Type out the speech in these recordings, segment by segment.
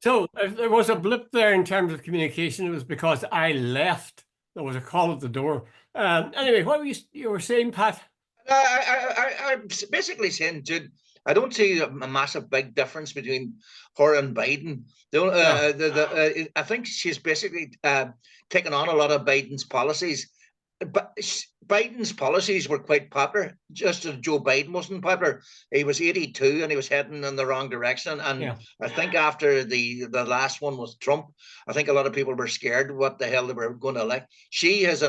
So if there was a blip there in terms of communication, it was because I left. There was a call at the door. Anyway, what were you were saying, Pat? I'm basically saying, Jude, I don't see a massive big difference between her and Biden. No. I think she's basically taken on a lot of Biden's policies. But Biden's policies were quite popular, just as Joe Biden wasn't popular. He was 82 and he was heading in the wrong direction. And Yeah. I think after the last one was Trump, I think a lot of people were scared what the hell they were going to elect. She has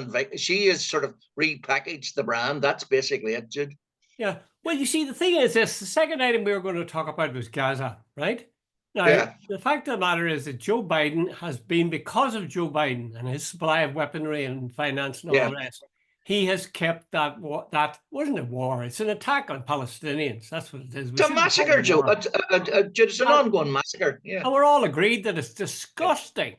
sort of repackaged the brand. That's basically it, Jude. Yeah. Well, you see, the thing is this, the second item we were going to talk about was Gaza, right? Now, Yeah. the fact of the matter is that Joe Biden has been, because of Joe Biden and his supply of weaponry and finance and all Yeah. the rest, he has kept that that wasn't a war. It's an attack on Palestinians. That's what it is. It's a massacre, Joe. It's an ongoing massacre. Yeah. And we're all agreed that it's disgusting.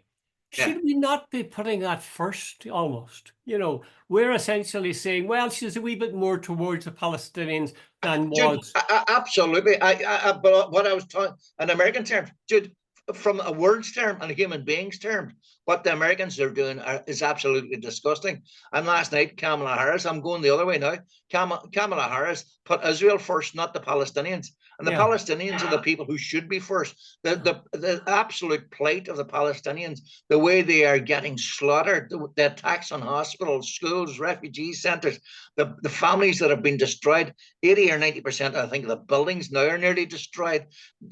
Yeah. Should we not be putting that first almost? You know, we're essentially saying, well, she's a wee bit more towards the Palestinians than Jude, was. absolutely. But what I was talking in American terms, Jude, from a world's term and a human being's term, what the Americans are doing is absolutely disgusting. And last night, Kamala Harris, I'm going the other way now. Kamala Harris put Israel first, not the Palestinians. And the Palestinians are the people who should be first. The absolute plight of the Palestinians, the way they are getting slaughtered, the attacks on hospitals, schools, refugee centers, the families that have been destroyed, 80 or 90%, I think, of the buildings now are nearly destroyed.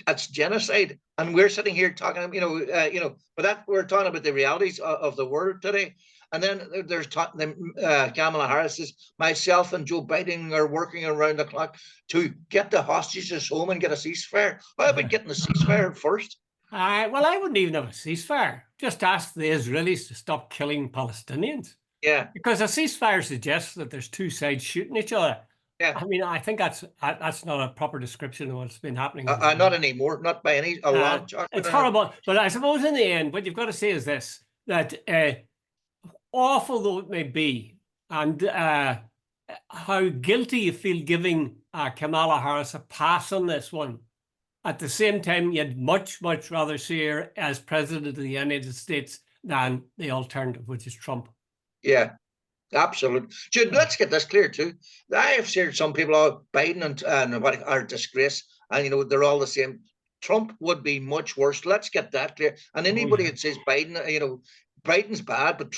It's genocide. And we're sitting here talking, but that we're talking about the realities of the world today. And then there's Kamala Harris says, myself and Joe Biden are working around the clock to get the hostages home and get a ceasefire. How about getting the ceasefire first? Well, I wouldn't even have a ceasefire. Just ask the Israelis to stop killing Palestinians. Yeah. Because a ceasefire suggests that there's two sides shooting each other. Yeah. I mean, I think that's not a proper description of what's been happening. Not anymore, not by any a lot. It's horrible. But I suppose in the end, what you've got to say is this, that awful though it may be, and how guilty you feel giving Kamala Harris a pass on this one. At the same time, you'd much, much rather see her as president of the United States than the alternative, which is Trump. Yeah, absolutely. Jude, let's get this clear too. I have heard some people, Biden and what are disgrace, and they're all the same. Trump would be much worse. Let's get that clear. And anybody that says Biden, Biden's bad, but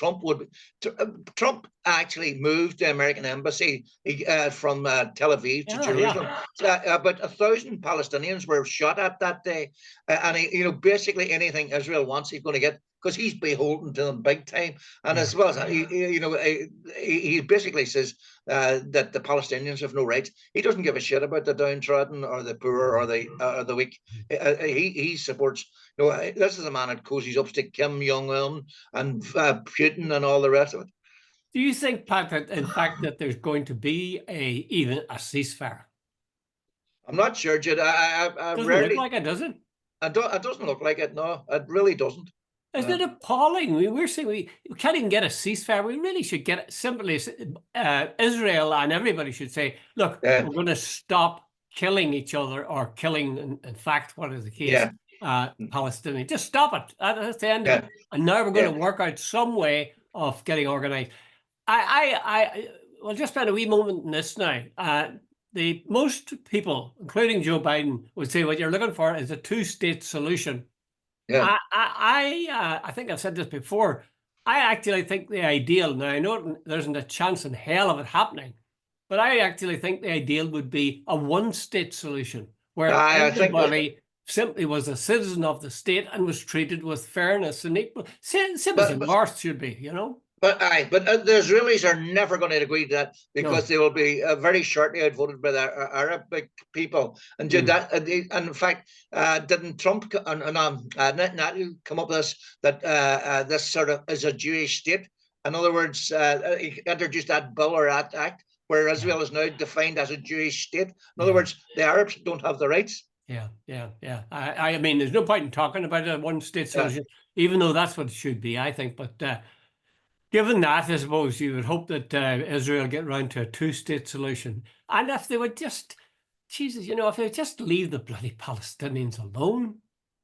Trump actually moved the American embassy from Tel Aviv to Jerusalem. Yeah. But 1,000 Palestinians were shot at that day, and basically anything Israel wants, he's going to get, because he's beholden to them big time. And as well as he basically says that the Palestinians have no rights. He doesn't give a shit about the downtrodden or the poor or the weak. He supports. This is a man that cozies up to Kim Jong-un and Putin and all the rest of it. Do you think, Pat, that in fact that there's going to be even a ceasefire? I'm not sure, Jude. I doesn't rarely look like it, does it? It doesn't look like it. No, it really doesn't. Isn't it appalling? We're saying we can't even get a ceasefire. We really should get it. Simply, Israel and everybody should say, look, we're going to stop killing each other or killing, in fact, what is the case, Palestinians. Just stop it. That's the end of it. And now we're going to work out some way of getting organized. We'll just spend a wee moment in this now. Most people, including Joe Biden, would say what you're looking for is a two-state solution. Yeah. I think I've said this before. I actually think the ideal, now I know there isn't a chance in hell of it happening, but I actually think the ideal would be a one-state solution where everybody simply was a citizen of the state and was treated with fairness and equal. Same as the North should be, But the Israelis are never going to agree to that, because they will be very shortly outvoted by the Arabic people. And and in fact, didn't Trump and Netanyahu come up with this, that this sort of is a Jewish state? In other words, he introduced that bill or that act where Israel is now defined as a Jewish state. In other words, the Arabs don't have the rights. Yeah. I mean, there's no point in talking about a one-state solution, even though that's what it should be, I think. But given that, I suppose you would hope that Israel get around to a two-state solution. And if they would just, Jesus, if they would just leave the bloody Palestinians alone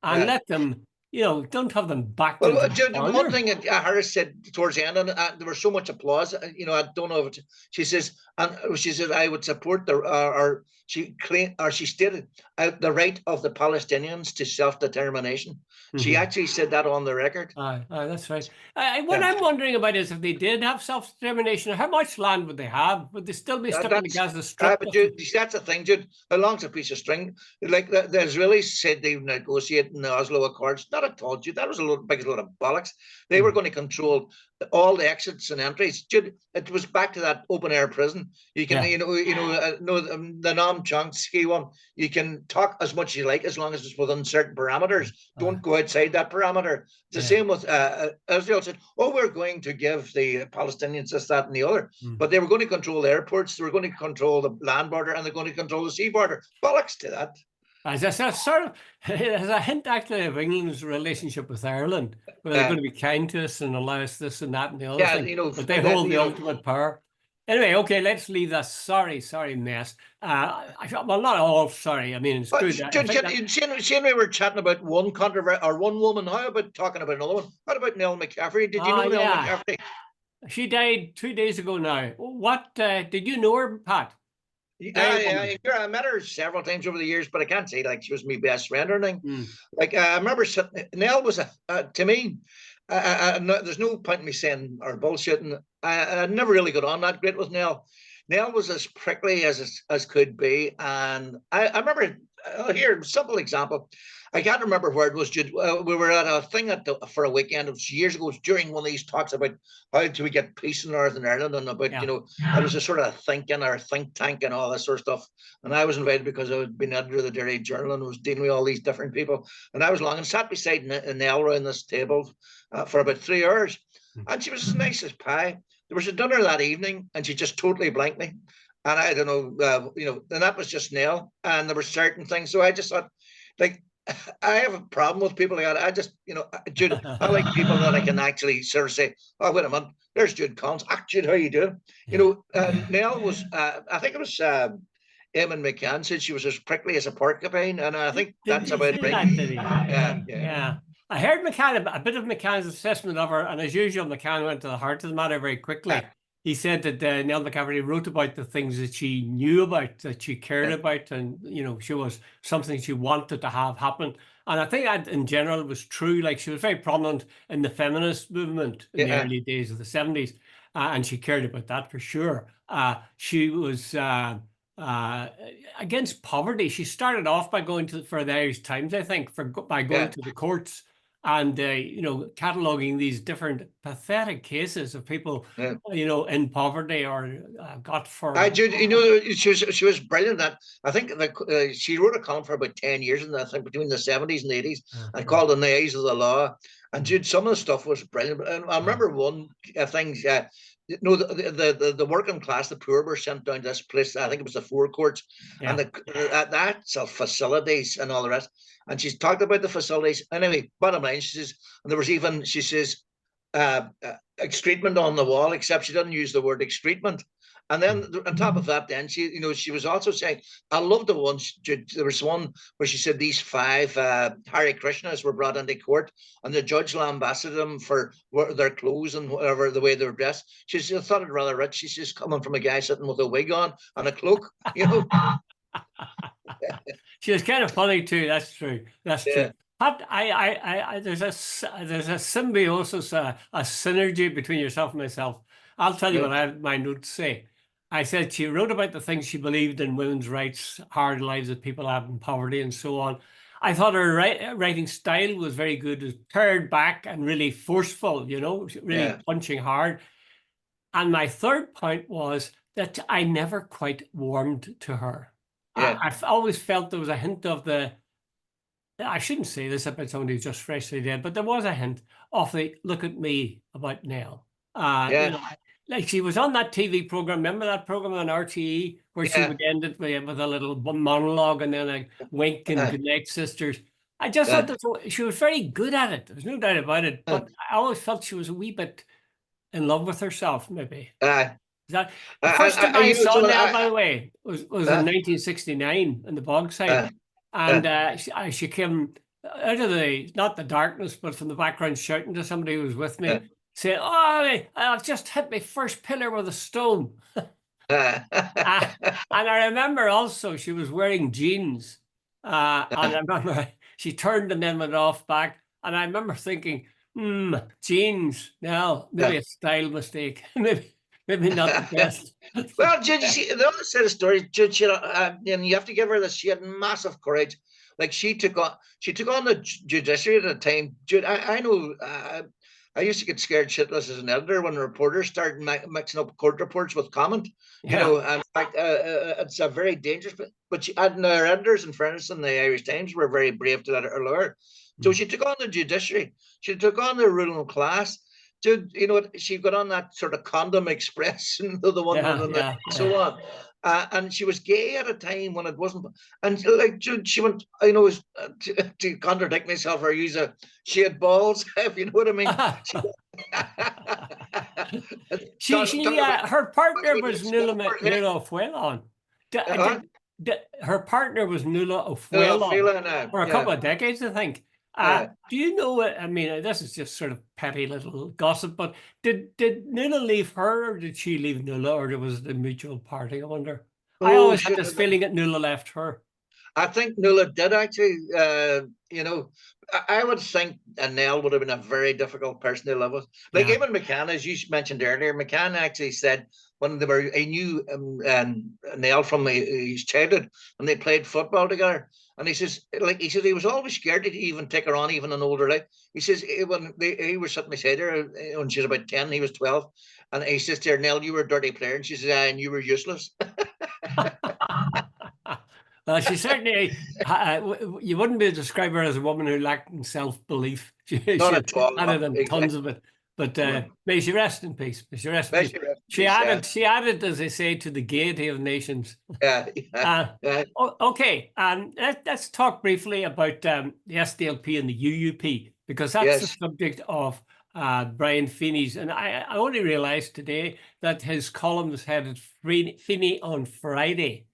and let them don't have them backed Well, into the one corner. thing that Harris said towards the end, and there was so much applause. I don't know if she says, and she said, I would support or she claimed, or she stated the right of the Palestinians to self-determination. She actually said that on the record. That's right. What I'm wondering about is if they did have self-determination, how much land would they have? Would they still be stuck in the Gaza Strip? But that's the thing, Jude. How long's a piece of string? Like the Israelis said they were negotiating the Oslo Accords. Not at all, Jude. That was a biggest load of bollocks. They were going to control all the exits and entries. Jude, it was back to that open air prison. You can, the Noam Chomsky one. You can talk as much as you like as long as it's within certain parameters. Don't go outside that parameter. It's the same with Israel. Said, "Oh, we're going to give the Palestinians this, that, and the other," but they were going to control the airports. They were going to control the land border, and they're going to control the sea border. Bollocks to that. As I said, sort of, as a hint actually of England's relationship with Ireland, where they're going to be kind to us and allow us this and that and the other thing. But they hold the ultimate power. Anyway, okay, let's leave that sorry mess. Well, not all sorry. I mean, it's good. Shane, we were chatting about one controversy or one woman. How about talking about another one? What about NELL McCAFFERTY? Did you know NELL McCAFFERTY? She died 2 days ago now. What did you know her, Pat? I met her several times over the years, but I can't say like she was my best friend or anything. Like I remember NELL was to me. There's no point in me saying or bullshitting. I never really got on that great with NELL. NELL was as prickly as could be, and I remember here a simple example. I can't remember where it was. We were at a thing for a weekend. It was years ago. It was during one of these talks about how do we get peace in Northern Ireland, and about it was a sort of thinking or think tank and all that sort of stuff. And I was invited because I had been editor of the Derry Journal and was dealing with all these different people. And I was along and sat beside NELL around this table for about 3 hours, and she was as nice as pie. There was a dinner that evening, and she just totally blanked me. And I don't know, and that was just NELL. And there were certain things. So I just thought, like, I have a problem with people like that. I just, Jude, I like people that I can actually sort of say, oh, wait a minute, there's Jude Collins. Jude, how you doing? NELL was, I think it was Eamon McCann said she was as prickly as a porcupine. And I think that's about right. Yeah. I heard a bit of McCann's assessment of her, and as usual, McCann went to the heart of the matter very quickly. He said that NELL McCAFFERTY wrote about the things that she knew about, that she cared about, and she was something she wanted to have happen. And I think that in general was true. Like, she was very prominent in the feminist movement in the early days of the 70s, and she cared about that for sure. She was against poverty. She started off by going for the Irish Times, I think, by going to the courts and cataloging these different pathetic cases of people in poverty or got for she was brilliant. That I think she wrote a column for about 10 years in that thing between the 70s and 80s and called In the Eyes of the Law. And Jude, some of the stuff was brilliant. And I remember one thing, the working class, the poor, were sent down to this place. I think it was the Four Courts, and that's facilities and all the rest. And she's talked about the facilities. Anyway, bottom line, she says, and there was even, she says, excrement on the wall, except she didn't use the word excrement. And then on top of that, then she was also saying, I love the one. There was one where she said these 5 Hare Krishnas were brought into court, and the judge lambasted them for their clothes and whatever the way they were dressed. She said, I thought it rather rich. She's just coming from a guy sitting with a wig on and a cloak, She was kind of funny too. That's true. That's true. But there's a symbiosis, a synergy between yourself and myself. I'll tell you what my notes say. I said she wrote about the things she believed in: women's rights, hard lives that people have in poverty, and so on. I thought her writing style was very good. It was pared back and really forceful, really punching hard. And my third point was that I never quite warmed to her. I've always felt there was a hint of I shouldn't say this about somebody who's just freshly dead, but there was a hint of the look at me about NELL. Like she was on that TV program. Remember that program on RTE where she would end it with a little monologue and then a wink and good night, sisters. I just thought that she was very good at it. There's no doubt about it. But I always felt she was a wee bit in love with herself, maybe. The first time I saw NELL, by the way, was in 1969 in the Bogside. And she came out of not the darkness, but from the background, shouting to somebody who was with me, saying, "Oh, I've just hit my first pillar with a stone." And I remember also she was wearing jeans, and I remember she turned and then went off back, and I remember thinking, jeans. Now maybe a style mistake, maybe not the best. Well, Jude, you see, the other side of the story, Jude, and you have to give her this. She had massive courage. Like she took on the judiciary at the time. Jude, I know. I used to get scared shitless as an editor when reporters started mixing up court reports with comment. You know, and in fact, it's a very dangerous. But and our editors, in fairness, in the Irish Times were very brave to let her lawyer. So she took on the judiciary. She took on the ruling class. Dude, you know, she got on that sort of condom express, the one so on. And she was gay at a time when it wasn't. And like, Jude, she went, you know, to contradict myself or use she had balls, if you know what I mean. Her partner was Nuala O'Fuellon. Her partner was Nuala O'Fuellon for a couple of decades, I think. Do you know what I mean? This is just sort of petty little gossip, but did Nuala leave her, or did she leave Nuala, or was it a mutual party? I wonder. I always had this feeling that Nuala left her. I think Nuala did actually. You know, I would think NELL would have been a very difficult person to live with. Like even McCann, as you mentioned earlier, McCann actually said when they were, he knew NELL from his childhood, and they played football together. And he says, he was always scared to even take her on, even an older life. He says when he was sitting beside her when she was about 10, he was 12, and he says to her, "NELL, you were a dirty player," and she says, "And you were useless." She certainly, you wouldn't be able to describe her as a woman who lacked in self-belief. Not at all. Tons of it. But may she rest in peace. May she rest in peace. She added, as they say, to the gaiety of nations. Okay, let's talk briefly about the SDLP and the UUP, because that's the subject of Brian Feeney's. And I only realized today that his column is headed Feeney on Friday.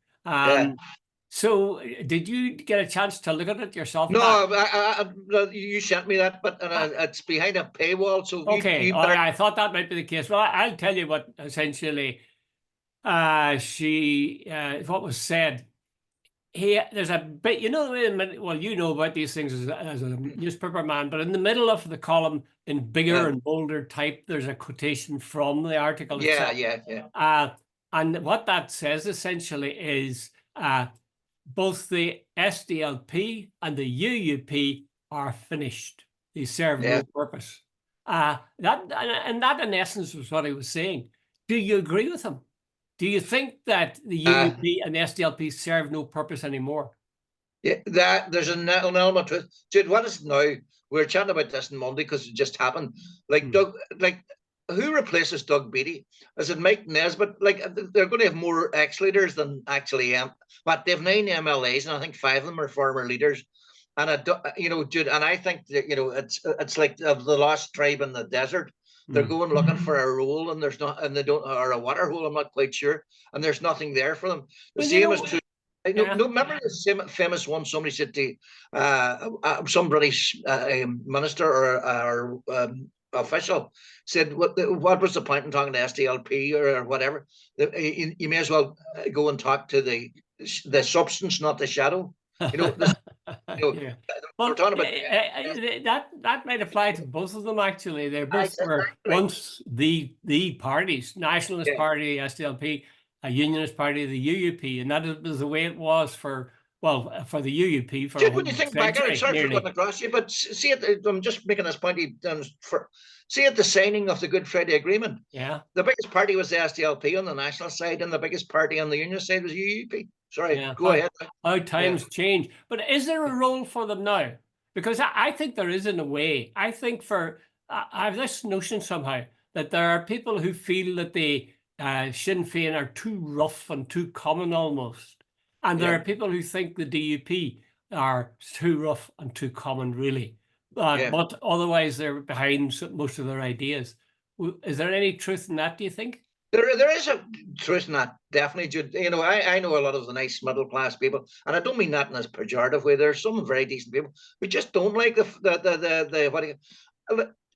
So, did you get a chance to look at it yourself? No, you sent me that, but it's behind a paywall. So okay, I thought that might be the case. Well, I'll tell you what essentially what was said. There's a bit, you know, well, you know about these things as a newspaper man, but in the middle of the column, in bigger and bolder type, there's a quotation from the article itself. And what that says essentially is both the SDLP and the UUP are finished. They serve no purpose. That in essence was what he was saying. Do you agree with him? Do you think that the UUP and the SDLP serve no purpose anymore? Yeah, there's an element to it. Dude, what is now? We were chatting about this on Monday because it just happened. Like Doug, who replaces Doug Beattie? Is it Mike Nesbitt? Like they're going to have more ex-leaders than actually but they have 9 MLAs, and I think 5 of them are former leaders. And you know, Jude, and I think that, you know, it's like the lost tribe in the desert. They're going looking for a role, and there's not, and they don't, or a water hole. I'm not quite sure, and there's nothing there for them. The same is true. Remember the same famous one? Somebody said to some British minister or official said, "What was the point in talking to SDLP or whatever? You may as well go and talk to the substance, not the shadow." You know, well, that might apply to both of them. Actually, they both were once the parties: Nationalist Party, SDLP, a Unionist Party, the UUP, and that was the way it was for the UUP. For when you think back, sorry for going across you, but see it. I'm just making this point. See at the signing of the Good Friday Agreement. Yeah, the biggest party was the SDLP on the national side, and the biggest party on the Union side was UUP. Sorry, go ahead. How times change. But is there a role for them now? Because I think there is, in a way. I think I have this notion somehow that there are people who feel that the Sinn Féin are too rough and too common almost. And there are people who think the DUP are too rough and too common, really. But otherwise, they're behind most of their ideas. Is there any truth in that, do you think? There is a truth in that, definitely, Jude. You know, I know a lot of the nice middle class people, and I don't mean that in a pejorative way. There's some very decent people who just don't like the what do you,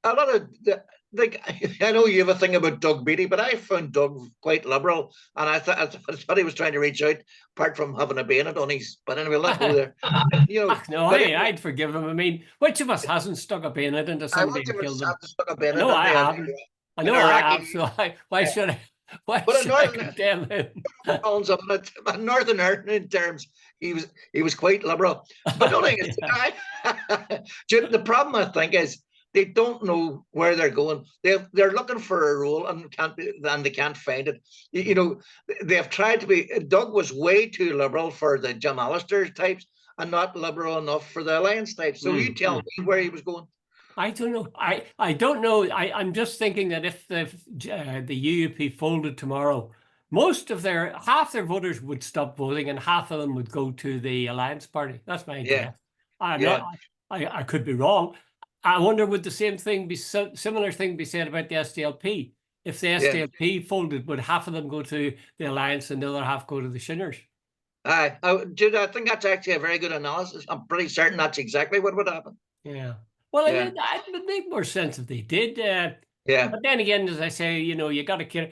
a lot of the, like, I know you have a thing about Doug Beattie, but I found Doug quite liberal, and I thought he was trying to reach out, apart from having a bayonet on his. But anyway, we'll not go there. You know, No, but I'd forgive him. I mean, which of us hasn't stuck a bayonet into I somebody want to and killed them? stuck a bayonet No, on I the haven't. I an know I Iraqi. have. So why should I? Why But in should I Northern condemn him? in Northern Ireland terms, he was quite liberal. But the thing is, the problem I think is they don't know where they're going. They're looking for a role and they can't find it. You know, they have tried to be. Doug was way too liberal for the Jim Allister types and not liberal enough for the Alliance types. So you tell me where he was going. I don't know. I don't know. I'm just thinking that if the UUP folded tomorrow, half their voters would stop voting and half of them would go to the Alliance Party. That's my guess. I'm not. I could be wrong. I wonder would the same thing be similar thing be said about the SDLP? If the SDLP folded, would half of them go to the Alliance and the other half go to the Shinners? Jude, I think that's actually a very good analysis. I'm pretty certain that's exactly what would happen. Yeah. Well, it would make more sense if they did. But then again, as I say, you know, you got to kill.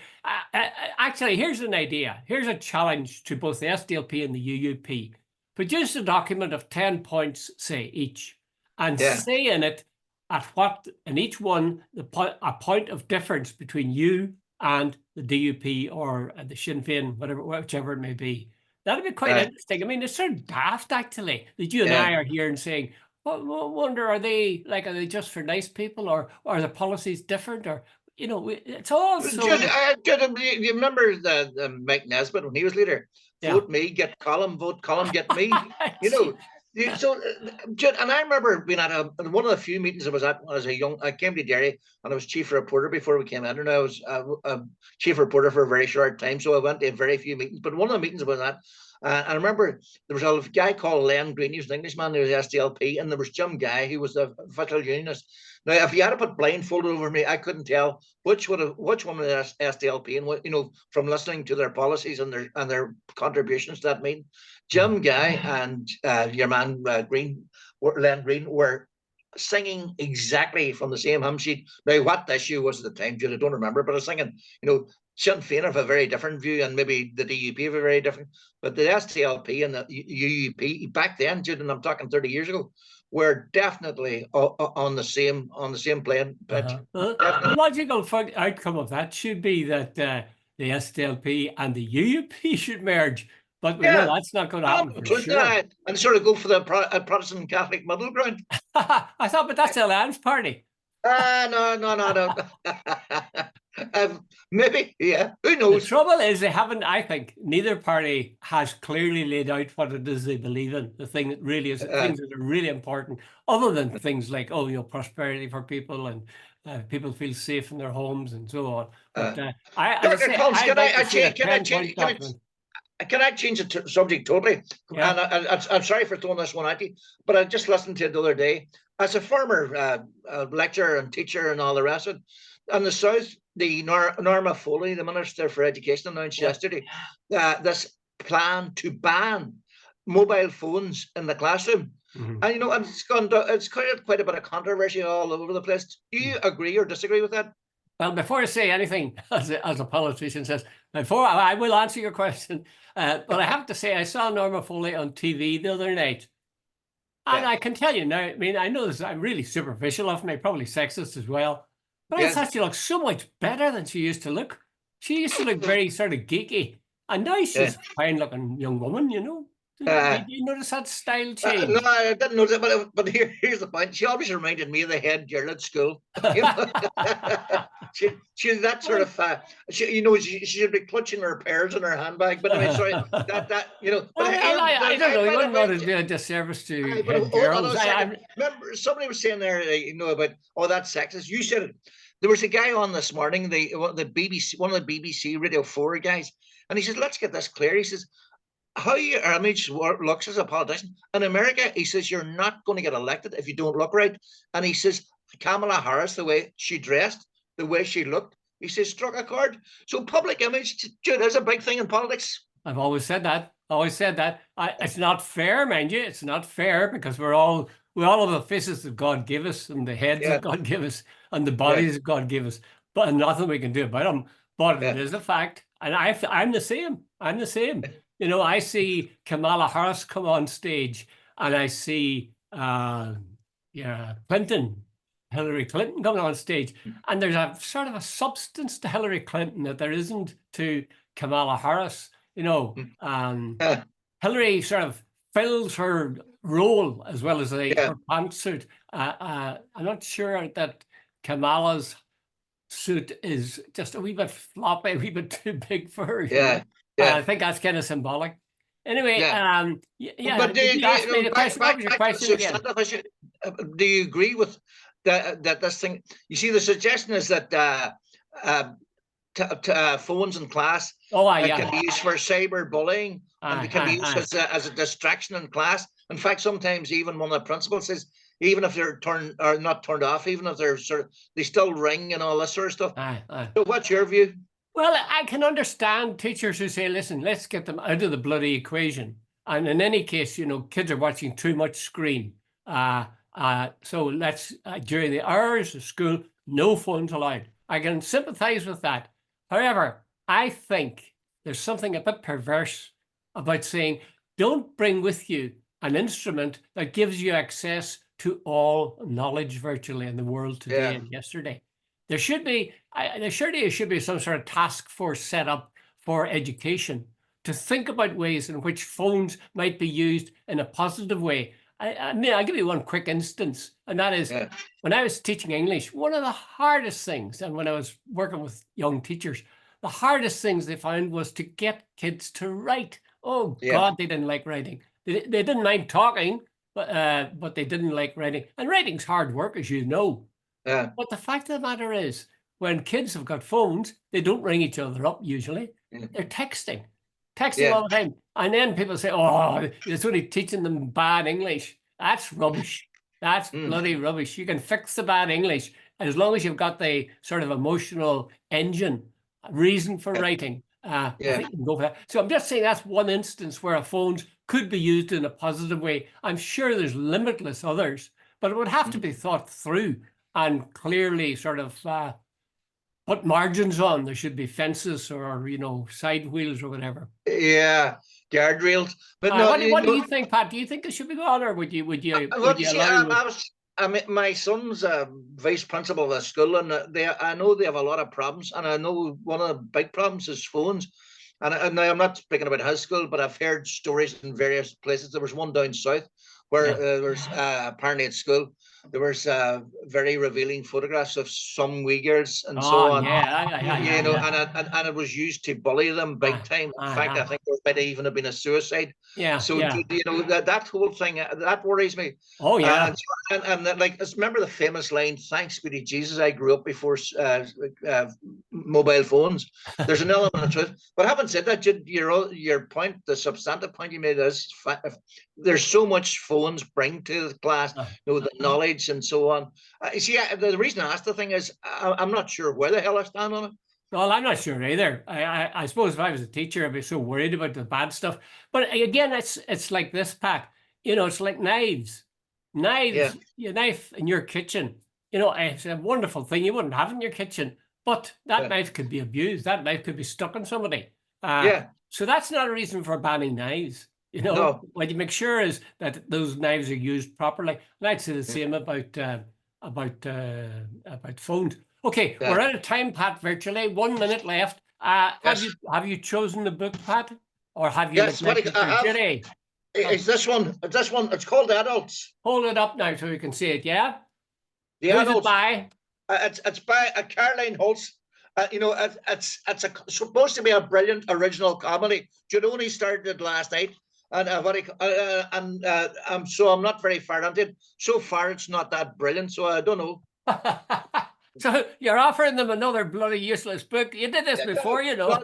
Actually, here's an idea. Here's a challenge to both the SDLP and the UUP. Produce a document of 10 points, say, each, and say in it at what, in each one, a point of difference between you and the DUP or the Sinn Féin, whichever it may be. That'd be quite interesting. I mean, it's sort of daft, actually, that you and I are here and saying, wonder, are they just for nice people, or are the policies different, or you know, it's all so. You remember the Mike Nesbitt when he was leader? Vote me, get Colin. Vote Colin, get me. You know. So, and I remember being at one of the few meetings I was at as a young. I came to Derry and I was chief reporter before we came in, and I was a chief reporter for a very short time. So I went to very few meetings. But one of the meetings was at. I remember there was a guy called Len Green. He was an Englishman. He was SDLP, and there was Jim Guy, who was the official unionist. Now, if you had to put blindfolded over me, I couldn't tell which one of the SDLP and what, you know, from listening to their policies and their contributions to that meeting. Jim Guy and your man Len Green, were singing exactly from the same hymn sheet. Now, what the issue was at the time, Jude, I don't remember, but I was singing, you know, Sinn Féin have a very different view, and maybe the DUP have a very different. But the SDLP and the UUP back then, Jude, and I'm talking 30 years ago, were definitely on the same playing pitch. The logical outcome of that should be that the SDLP and the UUP should merge, but we know that's not going to happen for sure. And sort of go for the Protestant Catholic middle ground. I thought, but that's the Alliance Party. No. Maybe, yeah. Who knows? The trouble is they haven't. I think neither party has clearly laid out what it is they believe in. The thing that really is things that are really important, other than things like prosperity for people and people feel safe in their homes and so on. But can I change the subject totally? Yeah. And I'm sorry for throwing this one at you, but I just listened to it the other day. As a former lecturer and teacher and all the rest of it, in the South, the Norma Foley, the Minister for Education, announced yesterday this plan to ban mobile phones in the classroom. And you know, it's created quite a bit of controversy all over the place. Do you agree or disagree with that? Well, before I say anything, as a politician says, before I will answer your question, but I have to say I saw Norma Foley on TV the other night. And I can tell you now, I mean, I know this, I'm really superficial of me, probably sexist as well, but I thought she looked so much better than she used to look. She used to look very sort of geeky, and now she's a fine-looking young woman, you know. Did you notice that style change? No, I didn't notice it, but here's the point. She always reminded me of the head girl at school. You know? she's that sort of, she should be clutching her pears in her handbag. But I mean, sorry, you know. But I don't know. You wouldn't want to do a disservice to head girls. Remember, somebody was saying there, you know, about, that's sexist. You said it. There was a guy on this morning, one of the BBC Radio 4 guys, and he says, let's get this clear. He says, how your image looks as a politician in America, he says, you're not going to get elected if you don't look right. And he says, Kamala Harris, the way she dressed, the way she looked, He says struck a chord. So public image, Jude, is a big thing in politics. I've always said that. Always said that. It's not fair, mind you. It's not fair because we all have the faces that God gave us and the heads that God gave us and the bodies that God gave us, but nothing we can do about them. But it is a fact, and I'm the same. I'm the same. You know, I see Kamala Harris come on stage, and I see Hillary Clinton coming on stage, and there's a sort of a substance to Hillary Clinton that there isn't to Kamala Harris. You know, Hillary sort of fills her role as well as her pantsuit. I'm not sure that Kamala's suit is just a wee bit floppy, a wee bit too big for her. Yeah. I think that's kind of symbolic. Anyway, But do you agree? Do you agree with that this thing? You see, the suggestion is that phones in class can be used for cyberbullying, and they can be used as a distraction in class. In fact, sometimes even one of the principals says, even if they're not turned off, even if they're they still ring and all this sort of stuff. So what's your view? Well, I can understand teachers who say, listen, let's get them out of the bloody equation. And in any case, you know, kids are watching too much screen. So let's, during the hours of school, no phones allowed. I can sympathize with that. However, I think there's something a bit perverse about saying, don't bring with you an instrument that gives you access to all knowledge virtually in the world today and yesterday. There should be, there surely should be some sort of task force set up for education to think about ways in which phones might be used in a positive way. I mean, I'll give you one quick instance, and that is when I was teaching English, one of the hardest things, and when I was working with young teachers, the hardest things they found was to get kids to write. Oh, God, they didn't like writing. They didn't mind talking, but they didn't like writing. And writing's hard work, as you know. But the fact of the matter is, when kids have got phones, they don't ring each other up usually. They're texting all the time. And then people say, oh, it's only teaching them bad English. That's rubbish. That's bloody rubbish. You can fix the bad English as long as you've got the sort of emotional engine, reason for writing. I think you can go for that. So I'm just saying that's one instance where a phone could be used in a positive way. I'm sure there's limitless others, but it would have to be thought through and clearly sort of put margins on. There should be fences or, you know, side wheels or whatever. Yeah, guardrails. But what do you think, Pat? Do you think it should be gone, or would you I mean, my son's vice principal of a school, and I know they have a lot of problems, and I know one of the big problems is phones. And now I'm not speaking about his school, but I've heard stories in various places. There was one down south where there was apparently at school there was very revealing photographs of some wee girls and so on. You know, and it was used to bully them big time. In fact, I think there might even have been a suicide. So you know that whole thing that worries me. Oh yeah. And like, remember the famous line, "Thanks be to Jesus, I grew up before mobile phones." There's an element of truth. But having said that, your point, the substantive point you made is, there's so much phones bring to the class, you know, the knowledge and so on. See, the reason I asked the thing is I'm not sure where the hell I stand on it. Well, I'm not sure either. I suppose if I was a teacher, I'd be so worried about the bad stuff. But again, it's like this, Pat. You know, it's like knives. Knives, your knife in your kitchen, you know, it's a wonderful thing you wouldn't have in your kitchen, but that knife could be abused. That knife could be stuck on somebody. So that's not a reason for banning knives. You know, what you make sure is that those knives are used properly. And I'd say the same about phones. Okay, we're out of time, Pat. Virtually 1 minute left. Have you chosen the book, Pat, or have you? Yes, today? Is this one? This one. It's called Adults. Hold it up now so we can see it. Yeah. The Who's Adults. it by? It's by Caroline Holtz. You know, it's supposed to be a brilliant original comedy. Jude only started last night, and so I'm not very far into it. So far, it's not that brilliant. So I don't know. So you're offering them another bloody useless book. You did this before, you know. Well,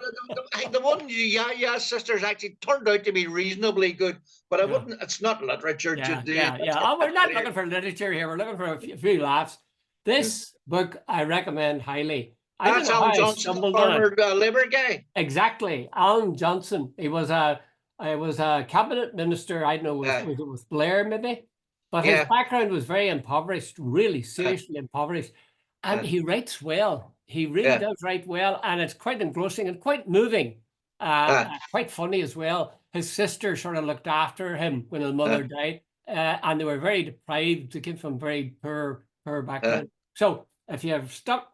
the one Yeah Sisters actually turned out to be reasonably good, but I wouldn't. It's not literature. Oh, we're not looking for literature here. We're looking for a few laughs. This book I recommend highly. I don't That's know how Alan I Johnson, the stumbled on it. former Labour guy. Exactly, Alan Johnson. He was a cabinet minister. I don't know, was it with Blair maybe, but his background was very impoverished, really seriously impoverished, and he writes well. He really does write well, and it's quite engrossing and quite moving, quite funny as well. His sister sort of looked after him when his mother died, and they were very deprived. They came from very poor background. So if you have stuck